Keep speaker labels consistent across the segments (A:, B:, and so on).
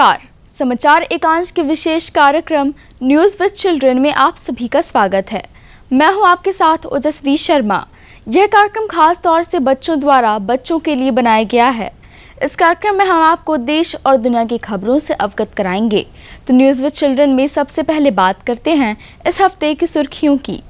A: समाचार एकांश के विशेष कार्यक्रम न्यूज़ विद चिल्ड्रन में आप सभी का स्वागत है। मैं हूं आपके साथ ओजस्वी शर्मा। यह कार्यक्रम खास तौर से बच्चों द्वारा बच्चों के लिए बनाया गया है। इस कार्यक्रम में हम आपको देश और दुनिया की खबरों से अवगत कराएंगे। तो न्यूज़ विद चिल्ड्रन में सबसे पहले बात करते हैं इस हफ्ते की सुर्खियों की।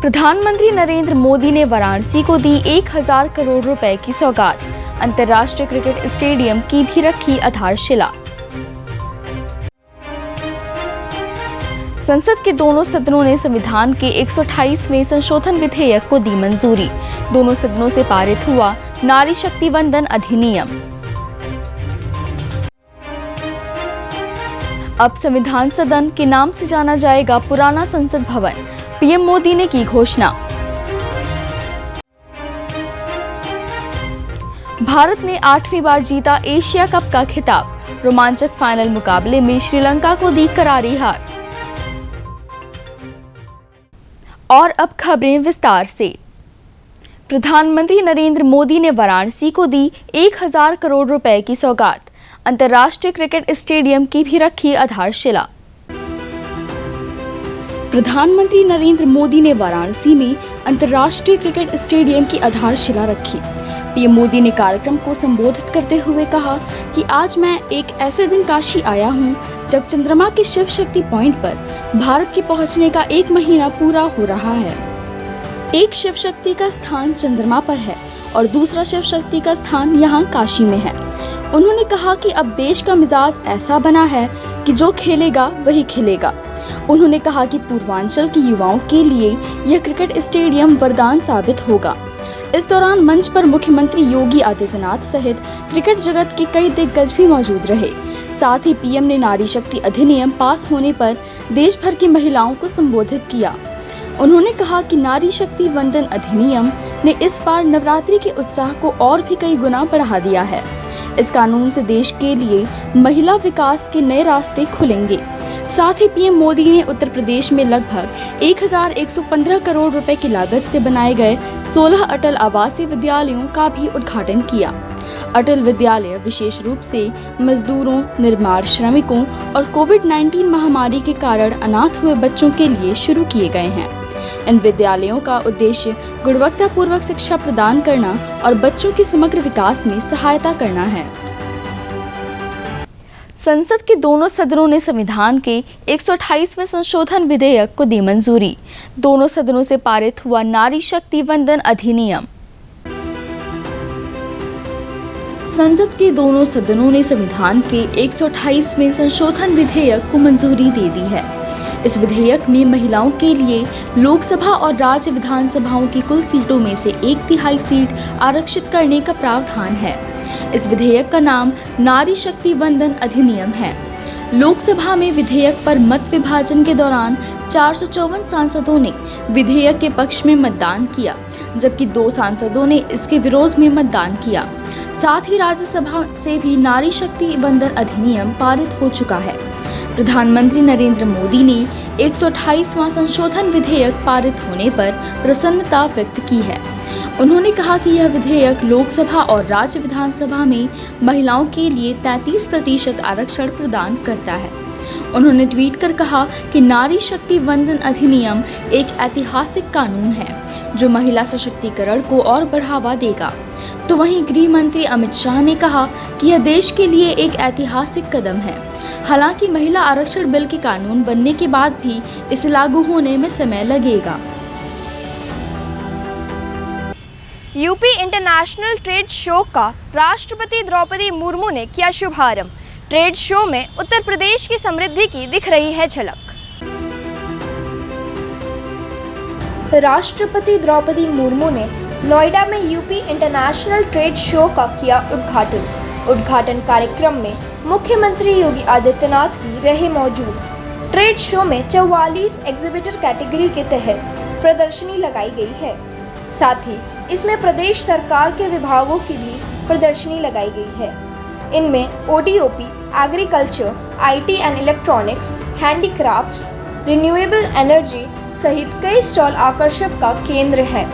A: प्रधानमंत्री नरेंद्र मोदी ने वाराणसी को दी 1000 करोड़ रुपए की सौगात। अंतर्राष्ट्रीय क्रिकेट स्टेडियम की भी रखी आधारशिला। संसद के दोनों सदनों ने संविधान के 128वें संशोधन विधेयक को दी मंजूरी। दोनों सदनों से पारित हुआ नारी शक्ति वंदन अधिनियम। अब संविधान सदन के नाम से जाना जाएगा पुराना संसद भवन। पीएम मोदी ने की घोषणा। भारत ने 8वीं बार जीता एशिया कप का खिताब। रोमांचक फाइनल मुकाबले में श्रीलंका को दी करारी हार। और अब खबरें विस्तार से। प्रधानमंत्री नरेंद्र मोदी ने वाराणसी को दी 1000 करोड़ रुपए की सौगात। अंतर्राष्ट्रीय क्रिकेट स्टेडियम की भी रखी आधारशिला। प्रधानमंत्री नरेंद्र मोदी ने वाराणसी में अंतर्राष्ट्रीय क्रिकेट स्टेडियम की आधारशिला रखी। पीएम मोदी ने कार्यक्रम को संबोधित करते हुए कहा कि आज मैं एक ऐसे दिन काशी आया हूं जब चंद्रमा के शिव शक्ति पॉइंट पर भारत के पहुंचने का 1 महीना पूरा हो रहा है। एक शिव शक्ति का स्थान चंद्रमा पर है और दूसरा शिव शक्ति का स्थान यहाँ काशी में है। उन्होंने कहा कि अब देश का मिजाज ऐसा बना है कि जो खेलेगा वही खिलेगा। उन्होंने कहा कि पूर्वांचल के युवाओं के लिए यह क्रिकेट स्टेडियम वरदान साबित होगा। इस दौरान मंच पर मुख्यमंत्री योगी आदित्यनाथ सहित क्रिकेट जगत के कई दिग्गज भी मौजूद रहे। साथ ही पीएम ने नारी शक्ति अधिनियम पास होने पर देश भर की महिलाओं को संबोधित किया। उन्होंने कहा कि नारी शक्ति वंदन अधिनियम ने इस बार नवरात्रि के उत्साह को और भी कई गुना बढ़ा दिया है। इस कानून से देश के लिए महिला विकास के नए रास्ते खुलेंगे। साथ ही पीएम मोदी ने उत्तर प्रदेश में लगभग 1115 करोड़ रुपए की लागत से बनाए गए 16 अटल आवासीय विद्यालयों का भी उद्घाटन किया। अटल विद्यालय विशेष रूप से मजदूरों, निर्माण श्रमिकों और कोविड-19 महामारी के कारण अनाथ हुए बच्चों के लिए शुरू किए गए हैं। इन विद्यालयों का उद्देश्य गुणवत्तापूर्वक शिक्षा प्रदान करना और बच्चों के समग्र विकास में सहायता करना है। संसद के दोनों सदनों ने संविधान के 128वें संशोधन विधेयक को दी मंजूरी। दोनों सदनों से पारित हुआ नारी शक्ति वंदन अधिनियम। संसद के दोनों सदनों ने संविधान के 128वें संशोधन विधेयक को मंजूरी दे दी है। इस विधेयक में महिलाओं के लिए लोकसभा और राज्य विधानसभाओं की कुल सीटों में से 1/3 सीट आरक्षित करने का प्रावधान है। इस विधेयक का नाम नारी शक्ति वंदन अधिनियम है। लोकसभा में विधेयक पर मत विभाजन के दौरान 454 सांसदों ने विधेयक के पक्ष में मतदान किया, जबकि 2 सांसदों ने इसके विरोध में मतदान किया। साथ ही राज्यसभा से भी नारी शक्ति वंदन अधिनियम पारित हो चुका है। प्रधानमंत्री नरेंद्र मोदी ने 128वां संशोधन विधेयक पारित होने पर प्रसन्नता व्यक्त की है। उन्होंने कहा कि यह विधेयक लोकसभा और राज्य विधानसभा में महिलाओं के लिए 33% आरक्षण प्रदान करता है। उन्होंने ट्वीट कर कहा कि नारी शक्ति वंदन अधिनियम एक ऐतिहासिक कानून है जो महिला सशक्तिकरण को और बढ़ावा देगा। तो वहीं गृह मंत्री अमित शाह ने कहा कि यह देश के लिए एक ऐतिहासिक कदम है। हालांकि महिला आरक्षण बिल के कानून बनने के बाद भी इसे लागू होने में समय लगेगा।
B: यूपी इंटरनेशनल ट्रेड शो का राष्ट्रपति द्रौपदी मुर्मू ने किया शुभारंभ। ट्रेड शो में उत्तर प्रदेश की समृद्धि की दिख रही है झलक। राष्ट्रपति द्रौपदी मुर्मू ने नोएडा में यूपी इंटरनेशनल ट्रेड शो का किया उद्घाटन कार्यक्रम में मुख्यमंत्री योगी आदित्यनाथ भी रहे मौजूद। ट्रेड शो में 44 एग्जीबिटर कैटेगरी के तहत प्रदर्शनी लगाई गई है। साथ ही इसमें प्रदेश सरकार के विभागों की भी प्रदर्शनी लगाई गई है। इनमें ODOP, agriculture, IT and electronics, handicrafts, renewable energy सहित कई स्टॉल आकर्षक का केंद्र हैं।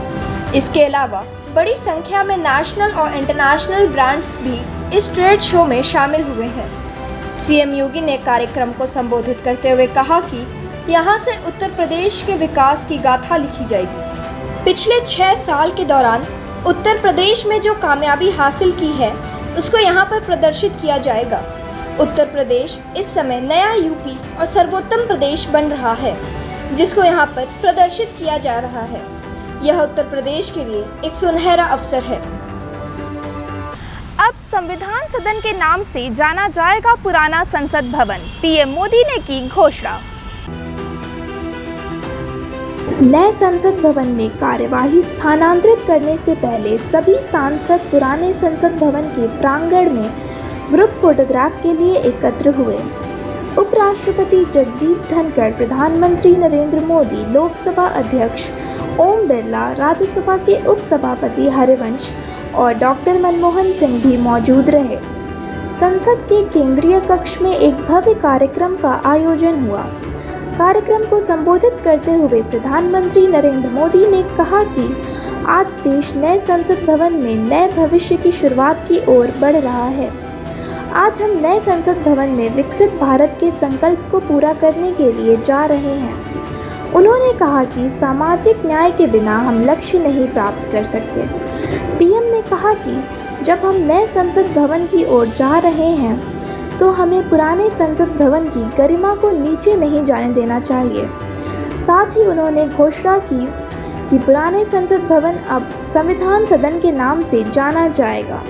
B: इसके अलावा बड़ी संख्या में नेशनल और इंटरनेशनल ब्रांड्स भी इस ट्रेड शो में शामिल हुए हैं। सीएम योगी ने कार्यक्रम को संबोधित करते हुए कहा कि यहां से उत्तर प्रदेश के विकास की गाथा लिखी जाएगी। पिछले 6 साल के दौरान उत्तर प्रदेश में जो कामयाबी हासिल की है उसको यहां पर प्रदर्शित किया जाएगा। उत्तर प्रदेश इस समय नया यूपी और सर्वोत्तम प्रदेश बन रहा है, जिसको यहां पर प्रदर्शित किया जा रहा है। यह उत्तर प्रदेश के लिए एक सुनहरा अवसर है।
C: अब संविधान सदन के नाम से जाना जाएगा पुराना संसद भवन, पीएम मोदी ने की घोषणा।
D: नए संसद भवन में कार्यवाही स्थानांतरित करने से पहले सभी सांसद पुराने संसद भवन के प्रांगण में ग्रुप फोटोग्राफ के लिए एकत्र हुए। उपराष्ट्रपति जगदीप धनखड़, प्रधानमंत्री नरेंद्र मोदी, लोकसभा अध्यक्ष ओम बिरला, राज्यसभा के उपसभापति हरिवंश और डॉक्टर मनमोहन सिंह भी मौजूद रहे। संसद के केंद्रीय कक्ष में एक भव्य कार्यक्रम का आयोजन हुआ। कार्यक्रम को संबोधित करते हुए प्रधानमंत्री नरेंद्र मोदी ने कहा कि आज देश नए संसद भवन में नए भविष्य की शुरुआत की ओर बढ़ रहा है। आज हम नए संसद भवन में विकसित भारत के संकल्प को पूरा करने के लिए जा रहे हैं। उन्होंने कहा कि सामाजिक न्याय के बिना हम लक्ष्य नहीं प्राप्त कर सकते। पीएम ने कहा कि जब हम नए संसद भवन की ओर जा रहे हैं तो हमें पुराने संसद भवन की गरिमा को नीचे नहीं जाने देना चाहिए। साथ ही उन्होंने घोषणा की कि पुराने संसद भवन अब संविधान सदन के नाम से जाना जाएगा।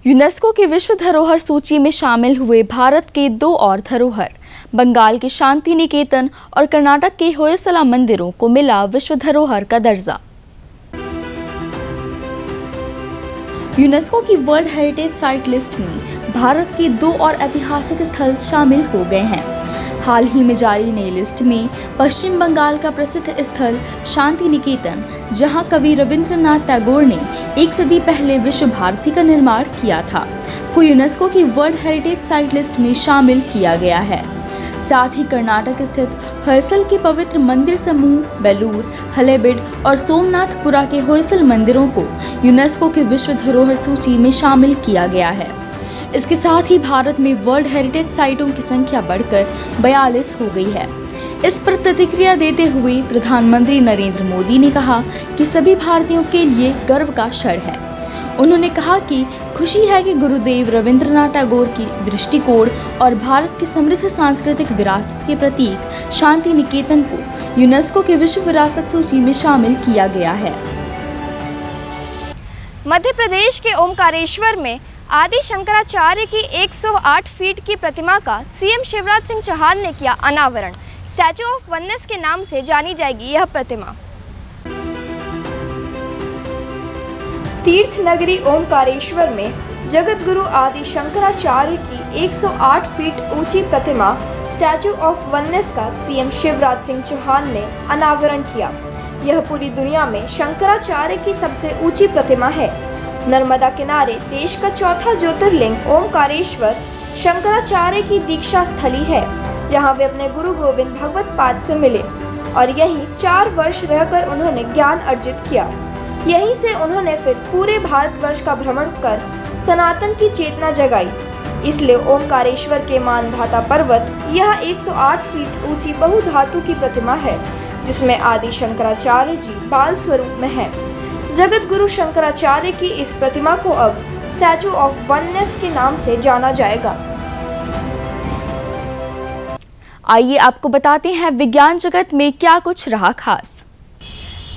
A: यूनेस्को की विश्व धरोहर सूची में शामिल हुए भारत के 2 और धरोहर, बंगाल के शांति निकेतन और कर्नाटक के होयसला मंदिरों को मिला विश्व धरोहर का दर्जा। यूनेस्को की वर्ल्ड हेरिटेज साइट लिस्ट में भारत के 2 और ऐतिहासिक स्थल शामिल हो गए हैं। हाल ही में जारी नई लिस्ट में पश्चिम बंगाल का प्रसिद्ध स्थल शांति निकेतन, जहां कवि रविंद्रनाथ टैगोर ने 1 सदी पहले विश्व भारती का निर्माण किया था, को यूनेस्को की वर्ल्ड हेरिटेज साइट लिस्ट में शामिल किया गया है। साथ ही कर्नाटक स्थित होयसल के पवित्र मंदिर समूह बेलूर, हलेबीड और सोमनाथपुरा के होयसल मंदिरों को यूनेस्को के विश्व धरोहर सूची में शामिल किया गया है। इसके साथ ही भारत में वर्ल्ड हेरिटेज साइटों की संख्या बढ़कर 42 हो गई है। इस पर प्रतिक्रिया देते हुए प्रधानमंत्री नरेंद्र मोदी ने कहा कि सभी भारतीयों के लिए गर्व का क्षण है। उन्होंने कहा कि खुशी है कि गुरुदेव रविंद्रनाथ टैगोर की दृष्टिकोण और भारत की समृद्ध सांस्कृतिक विरासत के प्रतीक शांति निकेतन को यूनेस्को के विश्व विरासत सूची में शामिल किया गया है।
B: मध्य प्रदेश के ओमकारेश्वर में आदि शंकराचार्य की 108 फीट की प्रतिमा का सीएम शिवराज सिंह चौहान ने किया अनावरण। स्टैचू ऑफ वननेस के नाम से जानी जाएगी यह प्रतिमा। तीर्थ नगरी ओमकारेश्वर में जगत गुरु आदि शंकराचार्य की 108 फीट ऊंची प्रतिमा स्टैचू ऑफ वननेस का सीएम शिवराज सिंह चौहान ने अनावरण किया। यह पूरी दुनिया में शंकराचार्य की सबसे ऊंची प्रतिमा है। नर्मदा किनारे देश का चौथा ज्योतिर्लिंग ओमकारेश्वर शंकराचार्य की दीक्षा स्थली है, जहां वे अपने गुरु गोविंद भगवत पाद से मिले और यहीं 4 वर्ष रहकर उन्होंने ज्ञान अर्जित किया। यहीं से उन्होंने फिर पूरे भारतवर्ष का भ्रमण कर सनातन की चेतना जगाई। इसलिए ओमकारेश्वर के मानधाता पर्वत यह 108 फीट ऊंची बहुधातु की प्रतिमा है, जिसमें आदि शंकराचार्य जी बाल स्वरूप में हैं। जगत गुरु शंकराचार्य की इस प्रतिमा को अब स्टैचू ऑफ वननेस के नाम से जाना जाएगा।
A: आइए आपको बताते हैं विज्ञान जगत में क्या कुछ रहा खास।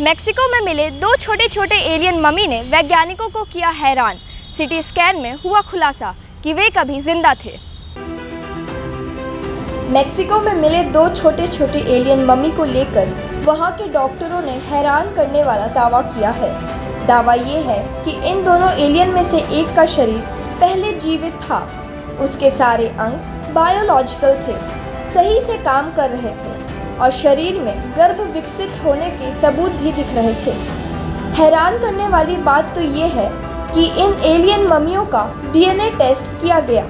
B: मेक्सिको में मिले 2 छोटे छोटे एलियन ममी ने वैज्ञानिकों को किया हैरान। सिटी स्कैन में हुआ खुलासा कि वे कभी जिंदा थे। मेक्सिको में मिले 2 छोटे छोटे एलियन ममी को लेकर वहां के डॉक्टरों ने हैरान करने वाला दावा किया है। दावा ये है कि इन दोनों एलियन में से एक का शरीर पहले जीवित था। उसके सारे अंग बायोलॉजिकल थे, सही से काम कर रहे थे और शरीर में गर्भ विकसित होने के सबूत भी दिख रहे थे। हैरान करने वाली बात तो ये है कि इन एलियन ममियों का डीएनए टेस्ट किया गया।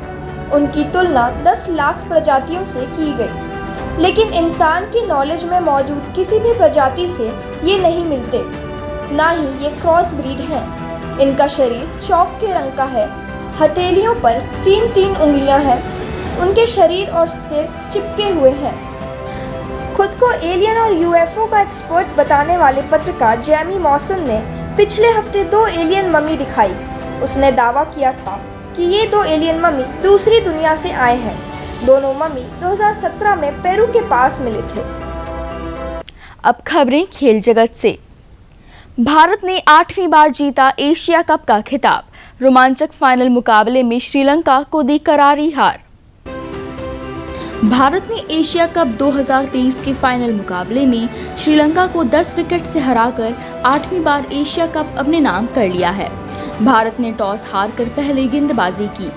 B: उनकी तुलना 10 लाख प्रजातियों से की गई, लेकिन इंसान की नॉलेज में मौजूद किसी भी प्रजाति से ये नहीं मिलते, ना ही ये क्रॉस ब्रीड हैं। इनका शरीर चौक के रंग का है। हथेलियों पर 3-3 उंगलियां हैं। उनके शरीर और सिर चिपके हुए हैं। खुद को एलियन और यूएफओ का एक्सपर्ट बताने वाले पत्रकार जेमी मॉसन ने पिछले हफ्ते 2 एलियन मम्मी दिखाई। उसने दावा किया था कि ये 2 एलियन मम्मी दूसरी दुनिया से आए हैं। दोनों मम्मी 2017 में पेरू के पास मिले थे।
A: अब खबरें खेल जगत से। भारत ने 8वीं बार जीता एशिया कप का खिताब। रोमांचक फाइनल मुकाबले में श्रीलंका को दी करारी हार। भारत ने एशिया कप 2023 के फाइनल मुकाबले में श्रीलंका को 10 विकेट से हराकर 8वीं बार एशिया कप अपने नाम कर लिया है। भारत ने टॉस हारकर पहले गेंदबाजी की।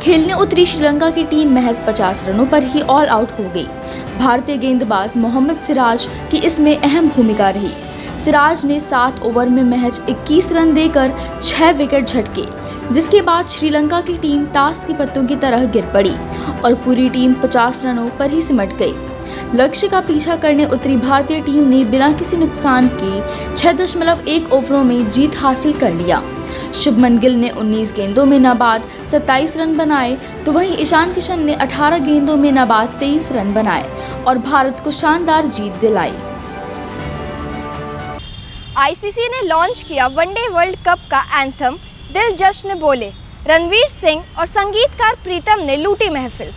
A: खेलने उतरी श्रीलंका की टीम महज 50 रनों पर ही ऑल आउट हो गई। भारतीय गेंदबाज मोहम्मद सिराज की इसमें अहम भूमिका रही। सिराज ने 7 ओवर में महज 21 रन देकर 6 विकेट झटके, जिसके बाद श्रीलंका की टीम ताश के पत्तों की तरह गिर पड़ी और पूरी टीम 50 रनों पर ही सिमट गई। लक्ष्य का पीछा करने उतरी भारतीय टीम ने बिना किसी नुकसान के 6.1 ओवरों में जीत हासिल कर लिया। शुभमन गिल ने 19 गेंदों में नाबाद 27 रन बनाए, तो वहीं ईशान किशन ने 18 गेंदों में नाबाद 23 रन बनाए और भारत को शानदार जीत दिलाई।
B: आईसीसी ने लॉन्च किया वनडे वर्ल्ड कप का एंथम दिल जश्न बोले। रणवीर सिंह और संगीतकार प्रीतम ने लूटी महफिल।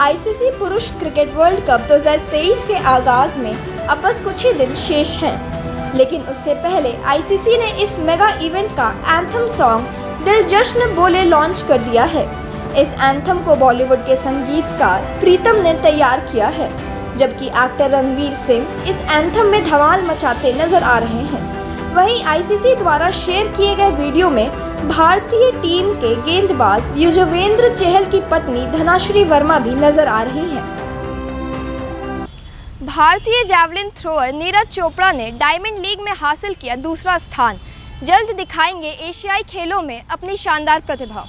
B: आईसीसी पुरुष क्रिकेट वर्ल्ड कप 2023 के आगाज में अब बस कुछ ही दिन शेष हैं, लेकिन उससे पहले आईसीसी ने इस मेगा इवेंट का एंथम सॉन्ग दिल जश्न बोले लॉन्च कर दिया है। इस एंथम को बॉलीवुड के संगीतकार प्रीतम ने तैयार किया है, जबकि एक्टर रणवीर सिंह इस एंथम में धमाल मचाते नजर आ रहे हैं। वहीं आईसीसी द्वारा शेयर किए गए वीडियो में भारतीय टीम के गेंदबाज युजवेंद्र चहल की पत्नी धनाश्री वर्मा भी नजर आ रही हैं। भारतीय जैवलिन थ्रोअर नीरज चोपड़ा ने डायमंड लीग में हासिल किया दूसरा स्थान। जल्द दिखाएंगे एशियाई खेलों में अपनी शानदार प्रतिभा।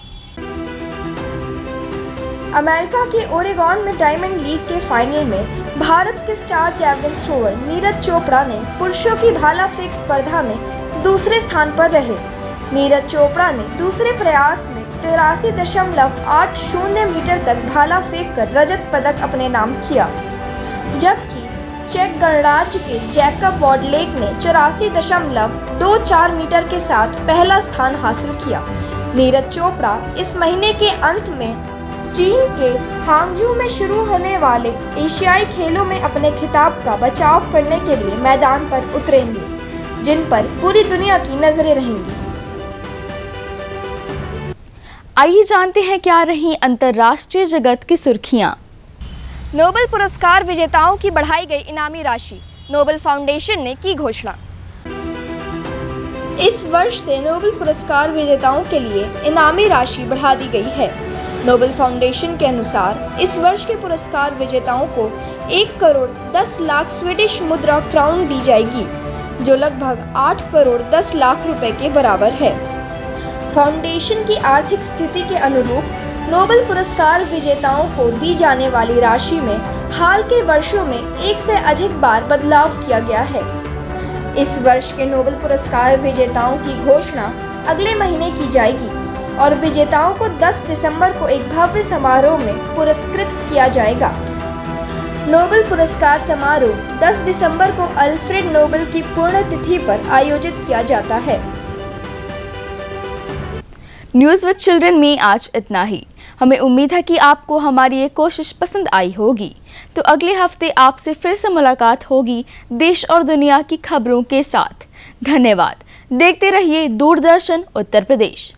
B: अमेरिका के ओरेगॉन में डायमंड लीग के फाइनल में भारत के star javelin thrower Neeraj Chopra ने पुरुषों की भाला फेंक स्पर्धा में दूसरे स्थान पर रहे। नीरज चोपड़ा ने दूसरे प्रयास में 83.80 मीटर तक भाला फेंक कर रजत पदक अपने नाम किया, जबकि चेक गणराज्य के जैकब वॉडलेक ने 84.24 मीटर के साथ पहला स्थान हासिल किया। नीरज चोपड़ा इस महीने के अंत में चीन के हांगझू में शुरू होने वाले एशियाई खेलों में अपने खिताब का बचाव करने के लिए मैदान पर उतरेंगे, जिन पर पूरी दुनिया की नजरें रहेंगी।
A: आइए जानते हैं क्या रही अंतर्राष्ट्रीय जगत की सुर्खियां।
B: नोबेल पुरस्कार विजेताओं की बढ़ाई गई इनामी राशि। नोबेल फाउंडेशन ने की घोषणा। इस वर्ष से नोबेल पुरस्कार विजेताओं के लिए इनामी राशि बढ़ा दी गई है। नोबेल फाउंडेशन के अनुसार इस वर्ष के पुरस्कार विजेताओं को 1 करोड़ 10 लाख स्वीडिश मुद्रा क्राउन दी जाएगी, जो लगभग 8 करोड़ 10 लाख रुपए के बराबर है। फाउंडेशन की आर्थिक स्थिति के अनुरूप नोबेल पुरस्कार विजेताओं को दी जाने वाली राशि में हाल के वर्षों में 1 से अधिक बार बदलाव किया गया है। इस वर्ष के नोबेल पुरस्कार विजेताओं की घोषणा अगले महीने की जाएगी और विजेताओं को 10 दिसंबर को एक भव्य समारोह में पुरस्कृत किया जाएगा। नोबेल पुरस्कार समारोह 10 दिसंबर को अल्फ्रेड नोबेल की पुण्यतिथि पर आयोजित किया जाता है।
A: न्यूज़ विद चिल्ड्रन में आज इतना ही। हमें उम्मीद है कि आपको हमारी ये कोशिश पसंद आई होगी। तो अगले हफ्ते आपसे फिर से मुलाकात होगी देश और दुनिया की खबरों के साथ। धन्यवाद। देखते रहिए दूरदर्शन उत्तर प्रदेश।